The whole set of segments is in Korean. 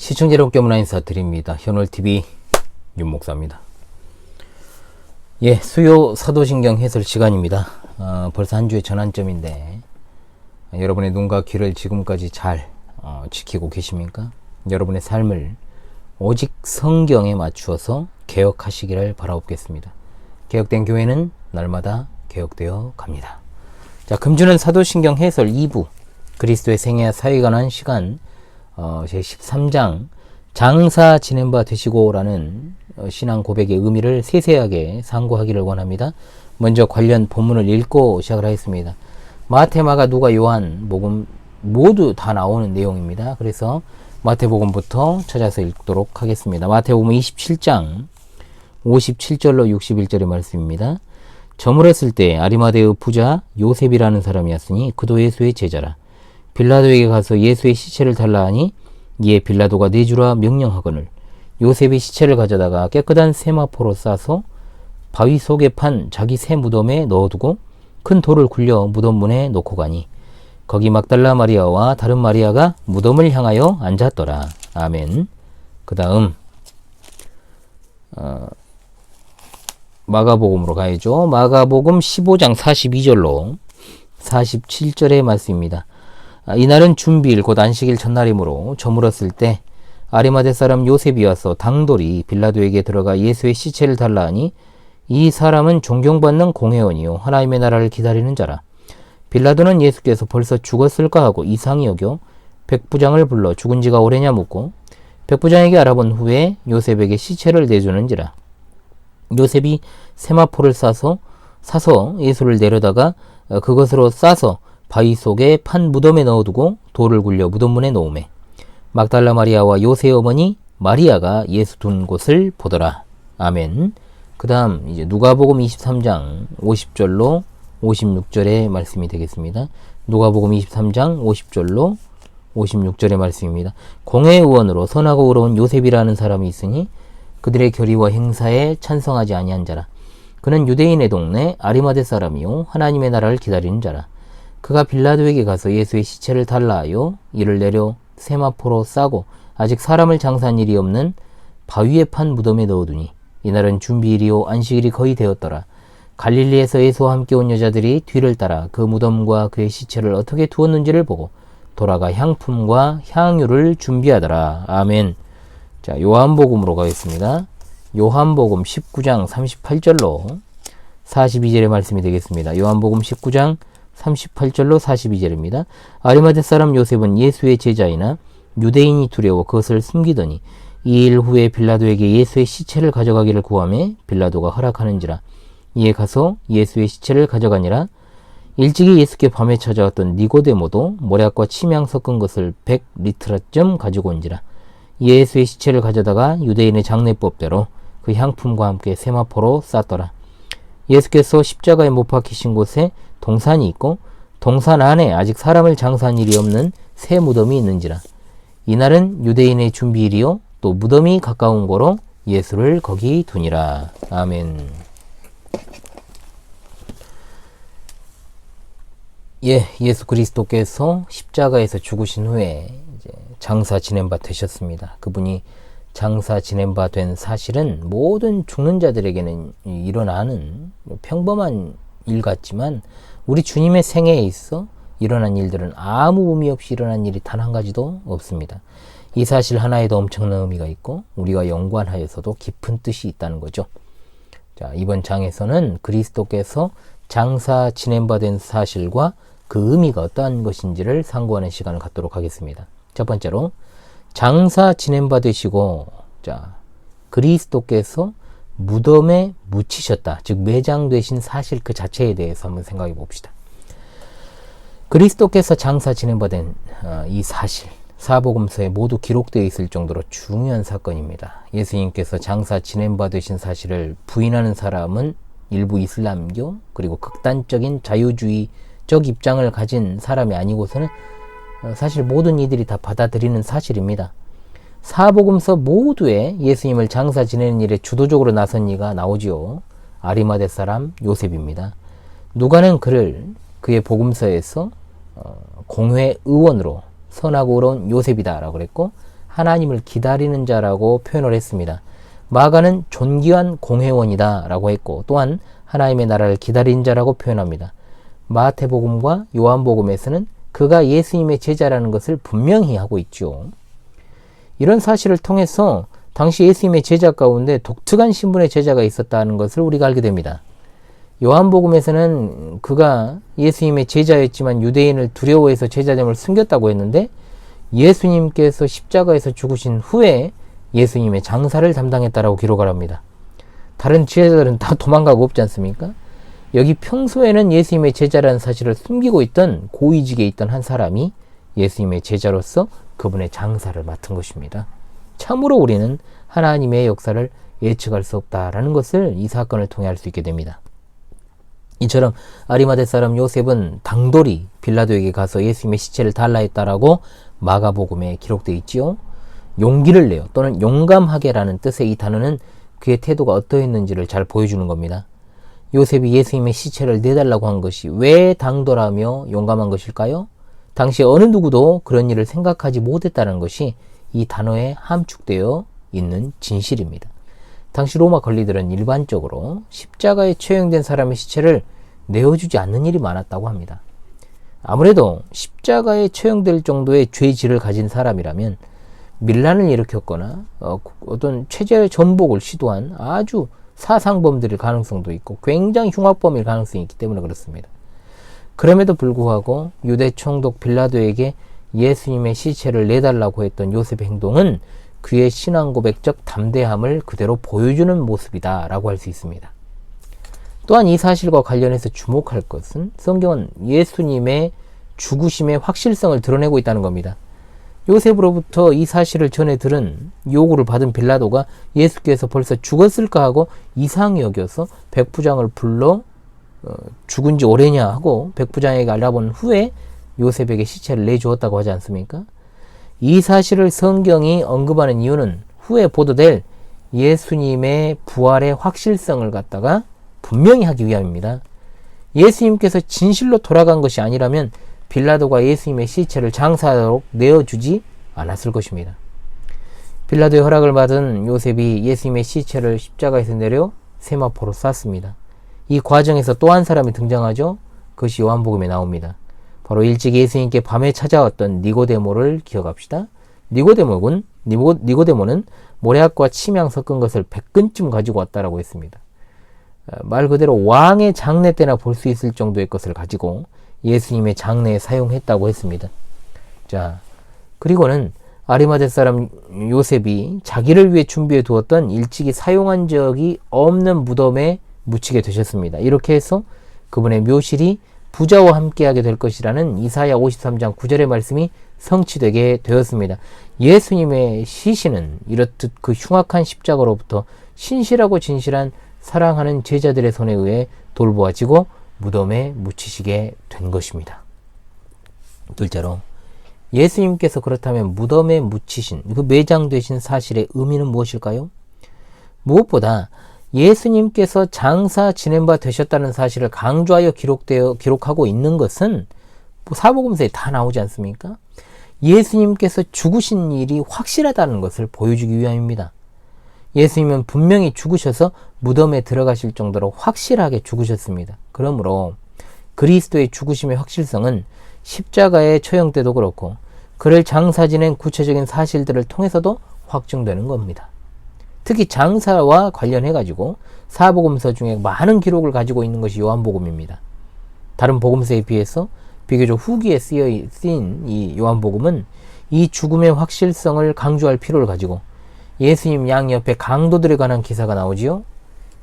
시청자 여러분께 문화 인사드립니다. 현월TV 윤목사입니다. 수요 사도신경 해설 시간입니다. 벌써 한 주의 전환점인데 여러분의 눈과 귀를 지금까지 잘 지키고 계십니까? 여러분의 삶을 오직 성경에 맞추어서 개혁하시기를 바라옵겠습니다. 개혁된 교회는 날마다 개혁되어 갑니다. 자, 금주는 사도신경 해설 2부 그리스도의 생애와 사역에 관한 시간 제13장 장사 지낸 바 되시고 라는 신앙 고백의 의미를 세세하게 상고하기를 원합니다. 먼저 관련 본문을 읽고 시작을 하겠습니다. 마태, 마가, 누가, 요한, 복음 모두 다 나오는 내용입니다. 그래서 마태복음부터 찾아서 읽도록 하겠습니다. 마태복음 27장 57절로 61절의 말씀입니다. 저물었을 때 아리마대의 부자 요셉이라는 사람이었으니 그도 예수의 제자라. 빌라도에게 가서 예수의 시체를 달라 하니 이에 빌라도가 내주라 명령하거늘 요셉이 시체를 가져다가 깨끗한 세마포로 싸서 바위 속에 판 자기 새 무덤에 넣어두고 큰 돌을 굴려 무덤 문에 놓고 가니 거기 막달라 마리아와 다른 마리아가 무덤을 향하여 앉았더라. 아멘. 그 다음 마가복음으로 가야죠. 마가복음 15장 42절로 47절의 말씀입니다. 이날은 준비일 곧 안식일 첫날이므로 저물었을 때 아리마대 사람 요셉이 와서 당돌이 빌라도에게 들어가 예수의 시체를 달라 하니 이 사람은 존경받는 공회원이요 하나님의 나라를 기다리는 자라. 빌라도는 예수께서 벌써 죽었을까 하고 이상히 여겨 백부장을 불러 죽은 지가 오래냐 묻고 백부장에게 알아본 후에 요셉에게 시체를 내주는지라. 요셉이 세마포를 사서 예수를 내려다가 그것으로 싸서 바위 속에 판 무덤에 넣어두고 돌을 굴려 무덤 문에 놓으매 막달라 마리아와 요새의 어머니 마리아가 예수 둔 곳을 보더라. 아멘. 그 다음 이제 누가복음 23장 50절로 56절의 말씀이 되겠습니다. 누가복음 23장 50절로 56절의 말씀입니다. 공회의원으로 선하고 의로운 요셉이라는 사람이 있으니 그들의 결의와 행사에 찬성하지 아니한 자라. 그는 유대인의 동네 아리마대 사람이요 하나님의 나라를 기다리는 자라. 그가 빌라도에게 가서 예수의 시체를 달라 하여 이를 내려 세마포로 싸고 아직 사람을 장사한 일이 없는 바위에 판 무덤에 넣어두니 이날은 준비일이요 안식일이 거의 되었더라. 갈릴리에서 예수와 함께 온 여자들이 뒤를 따라 그 무덤과 그의 시체를 어떻게 두었는지를 보고 돌아가 향품과 향유를 준비하더라. 아멘. 자, 요한복음으로 가겠습니다. 요한복음 19장 38절로 42절의 말씀이 되겠습니다. 요한복음 19장 38절로 42절입니다. 아리마대 사람 요셉은 예수의 제자이나 유대인이 두려워 그것을 숨기더니 2일 후에 빌라도에게 예수의 시체를 가져가기를 구하매 빌라도가 허락하는지라. 이에 가서 예수의 시체를 가져가니라. 일찍이 예수께 밤에 찾아왔던 니고데모도 모략과 침향 섞은 것을 100리트라쯤 가지고 온지라. 예수의 시체를 가져다가 유대인의 장례법대로 그 향품과 함께 세마포로 쌌더라. 예수께서 십자가에 못 박히신 곳에 동산이 있고 동산 안에 아직 사람을 장사한 일이 없는 새 무덤이 있는지라. 이날은 유대인의 준비일이요 또 무덤이 가까운 거로 예수를 거기 두니라. 아멘. 예수 그리스도께서 십자가에서 죽으신 후에 이제 장사 지낸 바 되셨습니다. 그분이 장사 지낸 바 된 사실은 모든 죽는 자들에게는 일어나는 평범한 일 같지만 우리 주님의 생애에 있어 일어난 일들은 아무 의미 없이 일어난 일이 단 한 가지도 없습니다. 이 사실 하나에도 엄청난 의미가 있고 우리가 연관하여서도 깊은 뜻이 있다는 거죠. 자, 이번 장에서는 그리스도께서 장사 지낸 바 된 사실과 그 의미가 어떠한 것인지를 상고하는 시간을 갖도록 하겠습니다. 첫 번째로 장사 지낸 바 되시고, 자, 그리스도께서 무덤에 묻히셨다. 즉 매장되신 사실 그 자체에 대해서 한번 생각해 봅시다. 그리스도께서 장사 지낸 바 된 이 사실, 사복음서에 모두 기록되어 있을 정도로 중요한 사건입니다. 예수님께서 장사 지낸 바 되신 사실을 부인하는 사람은 일부 이슬람교 그리고 극단적인 자유주의적 입장을 가진 사람이 아니고서는 사실 모든 이들이 다 받아들이는 사실입니다. 사복음서 모두에 예수님을 장사 지내는 일에 주도적으로 나선 이가 나오지요. 아리마대 사람 요셉입니다. 누가는 그의 복음서에서 공회 의원으로 선하고 의로운 요셉이다 라고 그랬고, 하나님을 기다리는 자라고 표현을 했습니다. 마가는 존귀한 공회원이다 라고 했고, 또한 하나님의 나라를 기다린 자라고 표현합니다. 마태복음과 요한복음에서는 그가 예수님의 제자라는 것을 분명히 하고 있죠. 이런 사실을 통해서 당시 예수님의 제자 가운데 독특한 신분의 제자가 있었다는 것을 우리가 알게 됩니다. 요한복음에서는 그가 예수님의 제자였지만 유대인을 두려워해서 제자됨을 숨겼다고 했는데, 예수님께서 십자가에서 죽으신 후에 예수님의 장사를 담당했다라고 기록을 합니다. 다른 제자들은 다 도망가고 없지 않습니까? 여기 평소에는 예수님의 제자라는 사실을 숨기고 있던 고위직에 있던 한 사람이 예수님의 제자로서 그분의 장사를 맡은 것입니다. 참으로 우리는 하나님의 역사를 예측할 수 없다라는 것을 이 사건을 통해 알 수 있게 됩니다. 이처럼 아리마대 사람 요셉은 당돌이 빌라도에게 가서 예수님의 시체를 달라 했다라고 마가복음에 기록되어 있지요. 용기를 내요 또는 용감하게라는 뜻의 이 단어는 그의 태도가 어떠했는지를 잘 보여주는 겁니다. 요셉이 예수님의 시체를 내달라고 한 것이 왜 당돌하며 용감한 것일까요? 당시 어느 누구도 그런 일을 생각하지 못했다는 것이 이 단어에 함축되어 있는 진실입니다. 당시 로마 관리들은 일반적으로 십자가에 처형된 사람의 시체를 내어주지 않는 일이 많았다고 합니다. 아무래도 십자가에 처형될 정도의 죄질을 가진 사람이라면 밀란을 일으켰거나 어떤 체제 전복을 시도한 아주 사상범들일 가능성도 있고 굉장히 흉악범일 가능성이 있기 때문에 그렇습니다. 그럼에도 불구하고 유대 총독 빌라도에게 예수님의 시체를 내달라고 했던 요셉의 행동은 그의 신앙 고백적 담대함을 그대로 보여주는 모습이다 라고 할 수 있습니다. 또한 이 사실과 관련해서 주목할 것은 성경은 예수님의 죽으심의 확실성을 드러내고 있다는 겁니다. 요셉으로부터 이 사실을 전해 들은 요구를 받은 빌라도가 예수께서 벌써 죽었을까 하고 이상히 여겨서 백부장을 불러 죽은 지 오래냐 하고 백부장에게 알아본 후에 요셉에게 시체를 내주었다고 하지 않습니까? 이 사실을 성경이 언급하는 이유는 후에 보도될 예수님의 부활의 확실성을 갖다가 분명히 하기 위함입니다. 예수님께서 진실로 돌아간 것이 아니라면 빌라도가 예수님의 시체를 장사하도록 내어주지 않았을 것입니다. 빌라도의 허락을 받은 요셉이 예수님의 시체를 십자가에서 내려 세마포로 쌌습니다. 이 과정에서 또 한 사람이 등장하죠. 그것이 요한복음에 나옵니다. 바로 일찍 예수님께 밤에 찾아왔던 니고데모를 기억합시다. 니고데모는 모략과 침향 섞은 것을 100근쯤 가지고 왔다라고 했습니다. 말 그대로 왕의 장례 때나 볼 수 있을 정도의 것을 가지고 예수님의 장례에 사용했다고 했습니다. 자, 그리고는 아리마대 사람 요셉이 자기를 위해 준비해 두었던 일찍이 사용한 적이 없는 무덤에 묻히게 되셨습니다. 이렇게 해서 그분의 묘실이 부자와 함께하게 될 것이라는 이사야 53장 9절의 말씀이 성취되게 되었습니다. 예수님의 시신은 이렇듯 그 흉악한 십자가로부터 신실하고 진실한 사랑하는 제자들의 손에 의해 돌보아지고 무덤에 묻히시게 된 것입니다. 둘째로 예수님께서 그렇다면 무덤에 묻히신 그 매장되신 사실의 의미는 무엇일까요? 무엇보다 예수님께서 장사 지낸 바 되셨다는 사실을 강조하여 기록하고 있는 것은 사복음서에 다 나오지 않습니까? 예수님께서 죽으신 일이 확실하다는 것을 보여주기 위함입니다. 예수님은 분명히 죽으셔서 무덤에 들어가실 정도로 확실하게 죽으셨습니다. 그러므로 그리스도의 죽으심의 확실성은 십자가의 처형 때도 그렇고 그를 장사 지낸 구체적인 사실들을 통해서도 확증되는 겁니다. 특히 장사와 관련해 가지고 사복음서 중에 많은 기록을 가지고 있는 것이 요한복음입니다. 다른 복음서에 비해서 비교적 후기에 쓰인 이 요한복음은 이 죽음의 확실성을 강조할 필요를 가지고 예수님 양 옆에 강도들에 관한 기사가 나오지요.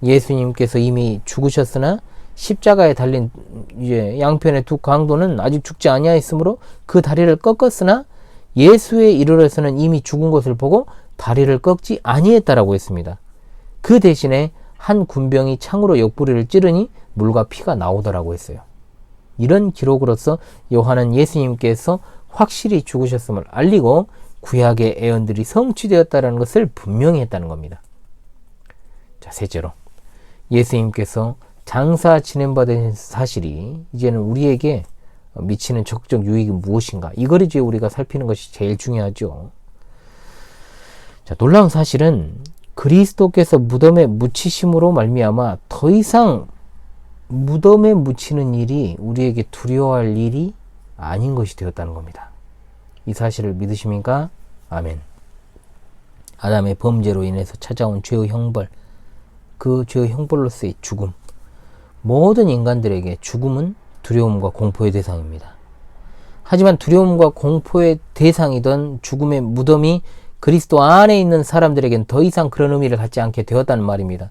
예수님께서 이미 죽으셨으나 십자가에 달린 양편의 두 강도는 아직 죽지 아니하였으므로 그 다리를 꺾었으나 예수에 이르러서는 이미 죽은 것을 보고 다리를 꺾지 아니했다라고 했습니다. 그 대신에 한 군병이 창으로 옆구리를 찌르니 물과 피가 나오더라고 했어요. 이런 기록으로서 요한은 예수님께서 확실히 죽으셨음을 알리고 구약의 예언들이 성취되었다는 것을 분명히 했다는 겁니다. 자, 셋째로 예수님께서 장사 지낸 바 된 사실이 이제는 우리에게 미치는 적극적 유익이 무엇인가, 이걸 이제 우리가 살피는 것이 제일 중요하죠. 자, 놀라운 사실은 그리스도께서 무덤에 묻히심으로 말미암아 더 이상 무덤에 묻히는 일이 우리에게 두려워할 일이 아닌 것이 되었다는 겁니다. 이 사실을 믿으십니까? 아멘. 아담의 범죄로 인해서 찾아온 죄의 형벌, 그 죄의 형벌로서의 죽음, 모든 인간들에게 죽음은 두려움과 공포의 대상입니다. 하지만 두려움과 공포의 대상이던 죽음의 무덤이 그리스도 안에 있는 사람들에겐 더 이상 그런 의미를 갖지 않게 되었다는 말입니다.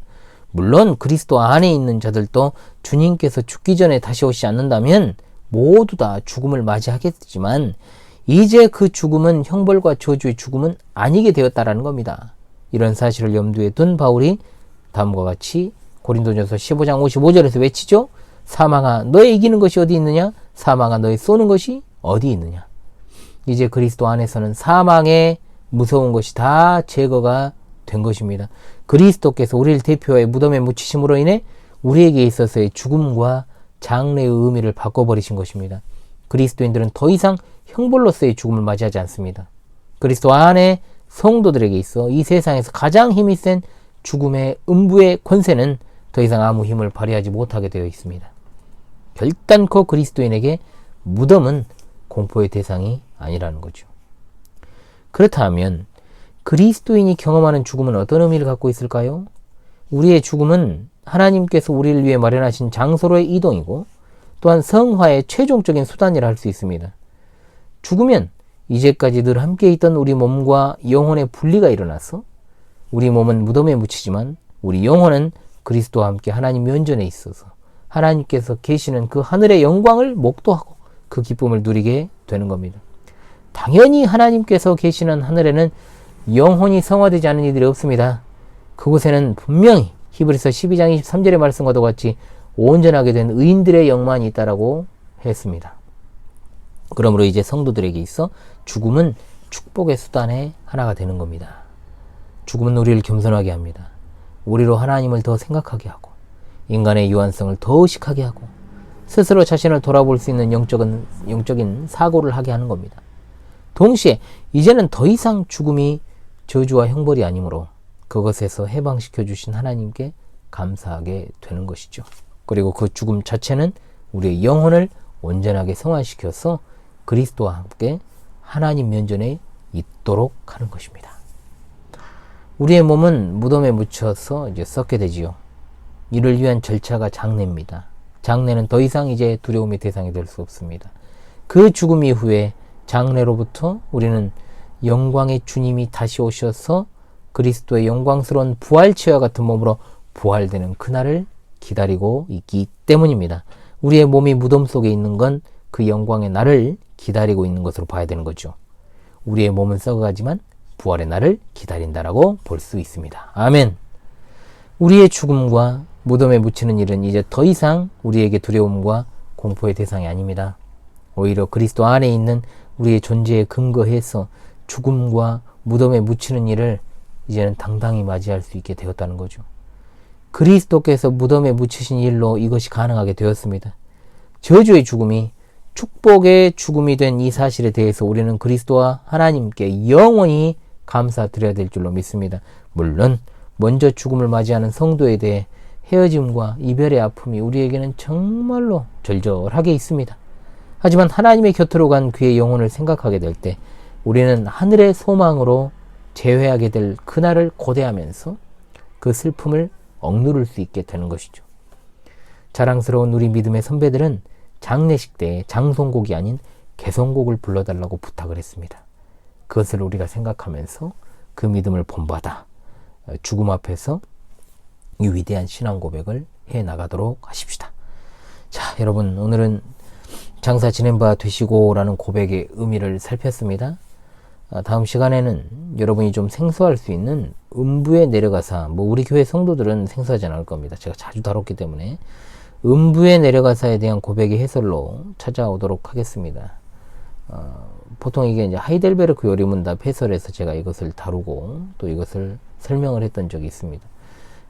물론 그리스도 안에 있는 자들도 주님께서 죽기 전에 다시 오시지 않는다면 모두 다 죽음을 맞이하겠지만 이제 그 죽음은 형벌과 저주의 죽음은 아니게 되었다라는 겁니다. 이런 사실을 염두에 둔 바울이 다음과 같이 고린도전서 15장 55절에서 외치죠. 사망아 너의 이기는 것이 어디 있느냐? 사망아 너의 쏘는 것이 어디 있느냐? 이제 그리스도 안에서는 사망의 무서운 것이 다 제거가 된 것입니다. 그리스도께서 우리를 대표해 무덤에 묻히심으로 인해 우리에게 있어서의 죽음과 장래의 의미를 바꿔버리신 것입니다. 그리스도인들은 더 이상 형벌로서의 죽음을 맞이하지 않습니다. 그리스도 안에 성도들에게 있어 이 세상에서 가장 힘이 센 죽음의 음부의 권세는 더 이상 아무 힘을 발휘하지 못하게 되어 있습니다. 결단코 그리스도인에게 무덤은 공포의 대상이 아니라는 거죠. 그렇다면 그리스도인이 경험하는 죽음은 어떤 의미를 갖고 있을까요? 우리의 죽음은 하나님께서 우리를 위해 마련하신 장소로의 이동이고 또한 성화의 최종적인 수단이라 할 수 있습니다. 죽으면 이제까지 늘 함께 있던 우리 몸과 영혼의 분리가 일어나서 우리 몸은 무덤에 묻히지만 우리 영혼은 그리스도와 함께 하나님 면전에 있어서 하나님께서 계시는 그 하늘의 영광을 목도하고 그 기쁨을 누리게 되는 겁니다. 당연히 하나님께서 계시는 하늘에는 영혼이 성화되지 않은 이들이 없습니다. 그곳에는 분명히 히브리서 12장 23절의 말씀과도 같이 온전하게 된 의인들의 영만이 있다라고 했습니다. 그러므로 이제 성도들에게 있어 죽음은 축복의 수단의 하나가 되는 겁니다. 죽음은 우리를 겸손하게 합니다. 우리로 하나님을 더 생각하게 하고 인간의 유한성을 더 의식하게 하고 스스로 자신을 돌아볼 수 있는 영적인 사고를 하게 하는 겁니다. 동시에 이제는 더 이상 죽음이 저주와 형벌이 아니므로 그것에서 해방시켜 주신 하나님께 감사하게 되는 것이죠. 그리고 그 죽음 자체는 우리의 영혼을 온전하게 성화시켜서 그리스도와 함께 하나님 면전에 있도록 하는 것입니다. 우리의 몸은 무덤에 묻혀서 이제 썩게 되지요. 이를 위한 절차가 장례입니다. 장례는 더 이상 이제 두려움의 대상이 될 수 없습니다. 그 죽음 이후에 장례로부터 우리는 영광의 주님이 다시 오셔서 그리스도의 영광스러운 부활체와 같은 몸으로 부활되는 그날을 기다리고 있기 때문입니다. 우리의 몸이 무덤 속에 있는 건 그 영광의 날을 기다리고 있는 것으로 봐야 되는 거죠. 우리의 몸은 썩어가지만 부활의 날을 기다린다라고 볼 수 있습니다. 아멘. 우리의 죽음과 무덤에 묻히는 일은 이제 더 이상 우리에게 두려움과 공포의 대상이 아닙니다. 오히려 그리스도 안에 있는 우리의 존재에 근거해서 죽음과 무덤에 묻히는 일을 이제는 당당히 맞이할 수 있게 되었다는 거죠. 그리스도께서 무덤에 묻히신 일로 이것이 가능하게 되었습니다. 저주의 죽음이 축복의 죽음이 된 이 사실에 대해서 우리는 그리스도와 하나님께 영원히 감사드려야 될 줄로 믿습니다. 물론 먼저 죽음을 맞이하는 성도에 대해 헤어짐과 이별의 아픔이 우리에게는 정말로 절절하게 있습니다. 하지만 하나님의 곁으로 간 그의 영혼을 생각하게 될 때 우리는 하늘의 소망으로 재회하게 될 그날을 고대하면서 그 슬픔을 억누를 수 있게 되는 것이죠. 자랑스러운 우리 믿음의 선배들은 장례식 때 장송곡이 아닌 개송곡을 불러달라고 부탁을 했습니다. 그것을 우리가 생각하면서 그 믿음을 본받아 죽음 앞에서 이 위대한 신앙 고백을 해나가도록 하십시다. 자, 여러분, 오늘은 장사 지낸 바 되시고 라는 고백의 의미를 살폈습니다. 다음 시간에는 여러분이 좀 생소할 수 있는 음부에 내려가사, 우리 교회 성도들은 생소하지 않을 겁니다. 제가 자주 다뤘기 때문에 음부에 내려가사에 대한 고백의 해설로 찾아오도록 하겠습니다. 보통 이게 이제 하이델베르크 요리문답 해설에서 제가 이것을 다루고 또 이것을 설명을 했던 적이 있습니다.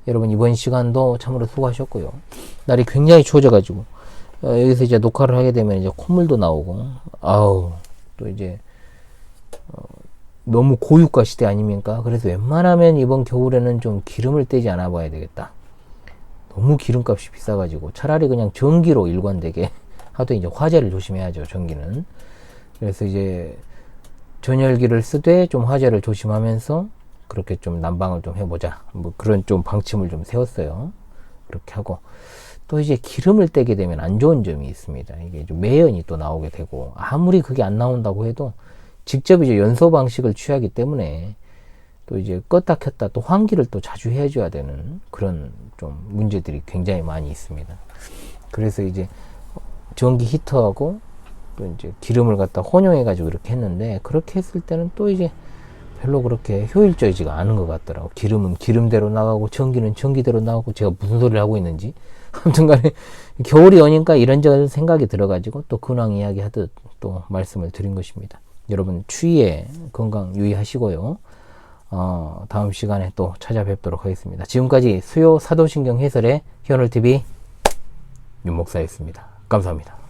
여러분, 이번 시간도 참으로 수고하셨고요. 날이 굉장히 추워져가지고 여기서 이제 녹화를 하게 되면 이제 콧물도 나오고 또 이제 너무 고유가 시대 아닙니까? 그래서 웬만하면 이번 겨울에는 좀 기름을 떼지 않아 봐야 되겠다. 너무 기름값이 비싸가지고 차라리 그냥 전기로 일관되게 하도 이제 화재를 조심해야죠, 전기는. 그래서 이제 전열기를 쓰되 좀 화재를 조심하면서 그렇게 좀 난방을 좀 해보자. 뭐 그런 좀 방침을 좀 세웠어요. 그렇게 하고 또 이제 기름을 떼게 되면 안 좋은 점이 있습니다. 이게 좀 매연이 또 나오게 되고 아무리 그게 안 나온다고 해도 직접 이제 연소 방식을 취하기 때문에 또 이제 껐다 켰다 또 환기를 또 자주 해줘야 되는 그런 좀 문제들이 굉장히 많이 있습니다. 그래서 이제 전기 히터하고 또 이제 기름을 갖다 혼용해 가지고 이렇게 했는데 그렇게 했을 때는 또 이제 별로 그렇게 효율적이지가 않은 것 같더라고. 기름은 기름대로 나가고 전기는 전기대로 나가고 제가 무슨 소리를 하고 있는지 아무튼 간에 겨울이 오니까 이런저런 생각이 들어가지고 또 근황 이야기 하듯 또 말씀을 드린 것입니다. 여러분 추위에 건강 유의하시고요. 다음 시간에 또 찾아뵙도록 하겠습니다. 지금까지 수요 사도신경 해설의 현울TV 윤목사였습니다. 감사합니다.